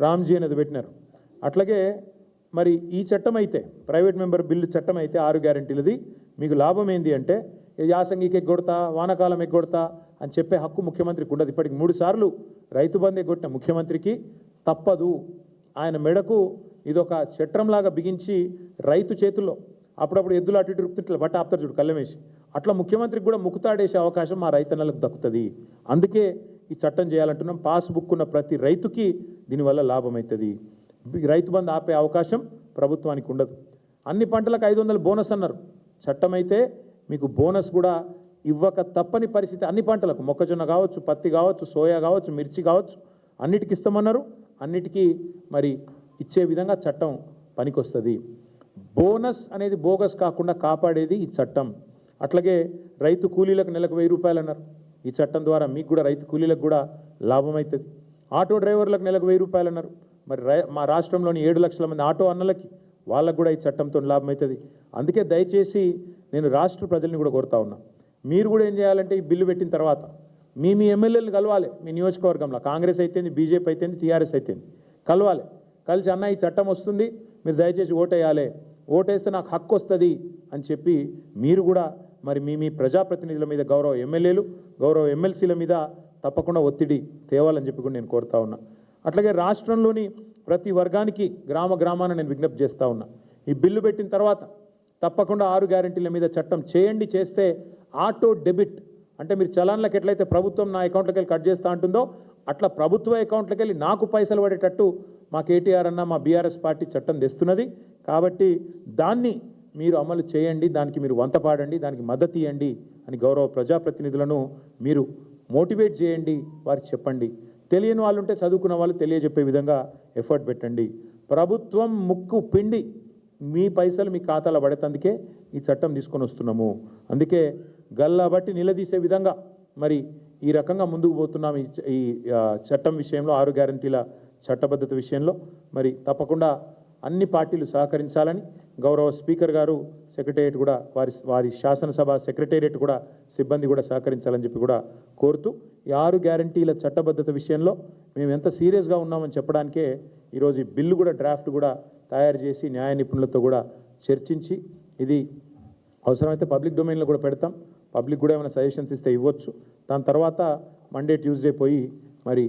రామ్జీ అనేది పెట్టినారు. అట్లాగే మరి ఈ చట్టం అయితే ప్రైవేట్ మెంబర్ బిల్లు చట్టం అయితే 6 గ్యారెంటీలది మీకు లాభం ఏంది అంటే యాసంగికి ఎగ్గొడతా వానాకాలం ఎగ్గొడతా అని చెప్పే హక్కు ముఖ్యమంత్రికి ఉండదు. ఇప్పటికి 3 సార్లు రైతు బంధు ఎగ్గొట్టిన ముఖ్యమంత్రికి తప్పదు. ఆయన మెడకు ఇదొక చట్రంలాగా బిగించి రైతు చేతుల్లో అప్పుడప్పుడు ఎద్దులు అటు ఇటు రుపుతుంటే బట్ట ఆపుతారు చూడు కళ్ళమేసి, అట్లా ముఖ్యమంత్రికి కూడా ముక్కుతాడేసే అవకాశం మా రైతన్నలకు దక్కుతుంది. అందుకే ఈ చట్టం చేయాలంటున్నాం. పాస్బుక్ ఉన్న ప్రతి రైతుకి దీనివల్ల లాభం అవుతుంది. రైతు బంధు ఆపే అవకాశం ప్రభుత్వానికి ఉండదు. అన్ని పంటలకు 500 బోనస్ అన్నారు. చట్టం అయితే మీకు బోనస్ కూడా ఇవ్వక తప్పని పరిస్థితి. అన్ని పంటలకు మొక్కజొన్న కావచ్చు, పత్తి కావచ్చు, సోయా కావచ్చు, మిర్చి కావచ్చు, అన్నిటికి ఇస్తామన్నారు. అన్నిటికీ మరి ఇచ్చే విధంగా చట్టం పనికొస్తుంది. బోనస్ అనేది బోగస్ కాకుండా కాపాడేది ఈ చట్టం. అట్లాగే రైతు కూలీలకు నెలకు 1000 రూపాయలు అన్నారు. ఈ చట్టం ద్వారా మీకు కూడా రైతు కూలీలకు కూడా లాభం అవుతుంది. ఆటో డ్రైవర్లకు నెలకు 1000 రూపాయలు అన్నారు. మరి మా రాష్ట్రంలోని 7 లక్షల మంది ఆటో అన్నలకి వాళ్ళకు కూడా ఈ చట్టంతో లాభం అవుతుంది. అందుకే దయచేసి నేను రాష్ట్ర ప్రజల్ని కూడా కోరుతా ఉన్నా, మీరు కూడా ఏం చేయాలంటే ఈ బిల్లు పెట్టిన తర్వాత మీ ఎమ్మెల్యేలు కలవాలి. మీ నియోజకవర్గంలో కాంగ్రెస్ అయితేంది, బీజేపీ అయితేంది, టీఆర్ఎస్ అయితేంది కలవాలి. కలిసి అన్న ఈ చట్టం వస్తుంది, మీరు దయచేసి ఓటేయాలి, ఓటేస్తే నాకు హక్కు వస్తుంది అని చెప్పి మీరు కూడా మరి మీ ప్రజాప్రతినిధుల మీద, గౌరవ ఎమ్మెల్యేలు, గౌరవ ఎమ్మెల్సీల మీద తప్పకుండా ఒత్తిడి తేవాలని చెప్పి కూడా నేను కోరుతా ఉన్నా. అట్లాగే రాష్ట్రంలోని ప్రతి వర్గానికి గ్రామాన నేను విజ్ఞప్తి చేస్తూ ఉన్నా, ఈ బిల్లు పెట్టిన తర్వాత తప్పకుండా 6 గ్యారెంటీల మీద చట్టం చేయండి. చేస్తే ఆటో డెబిట్ అంటే మీరు చలాన్లకు ఎట్లయితే ప్రభుత్వం నా అకౌంట్లోకి వెళ్ళి కట్ చేస్తూ ఉంటుందో అట్లా ప్రభుత్వ అకౌంట్లోకి వెళ్ళి నాకు పైసలు పడేటట్టు మా కేటీఆర్ అన్న, మా బీఆర్ఎస్ పార్టీ చట్టం తెస్తున్నది. కాబట్టి దాన్ని మీరు అమలు చేయండి, దానికి మీరు వంతపాడండి, దానికి మద్దతు ఇవ్వండి అని గౌరవ ప్రజాప్రతినిధులను మీరు మోటివేట్ చేయండి, వారికి చెప్పండి. తెలియని వాళ్ళు ఉంటే చదువుకున్న వాళ్ళు తెలియజెప్పే విధంగా ఎఫర్ట్ పెట్టండి. ప్రభుత్వం ముక్కు పిండి మీ పైసలు మీ ఖాతాలో పడేందుకే ఈ చట్టం తీసుకొని వస్తున్నాము. అందుకే గల్లా బట్టి నిలదీసే విధంగా మరి ఈ రకంగా ముందుకు పోతున్నాం. ఈ చట్టం విషయంలో 6 గ్యారెంటీల చట్టబద్ధత విషయంలో మరి తప్పకుండా అన్ని పార్టీలు సహకరించాలని గౌరవ స్పీకర్ గారు, సెక్రటేరియట్ కూడా వారి శాసనసభ సెక్రటేరియట్ కూడా సిబ్బంది కూడా సహకరించాలని చెప్పి కూడా కోరుతూ ఈ 6 గ్యారెంటీల చట్టబద్ధత విషయంలో మేము ఎంత సీరియస్గా ఉన్నామని చెప్పడానికే ఈరోజు ఈ బిల్లు కూడా డ్రాఫ్ట్ కూడా తయారు చేసి న్యాయ నిపుణులతో కూడా చర్చించి ఇది అవసరమైతే పబ్లిక్ డొమైన్లో కూడా పెడతాం. పబ్లిక్ కూడా ఏమైనా సజెషన్స్ ఇస్తే ఇవ్వచ్చు. దాని తర్వాత మండే ట్యూస్డే పోయి మరి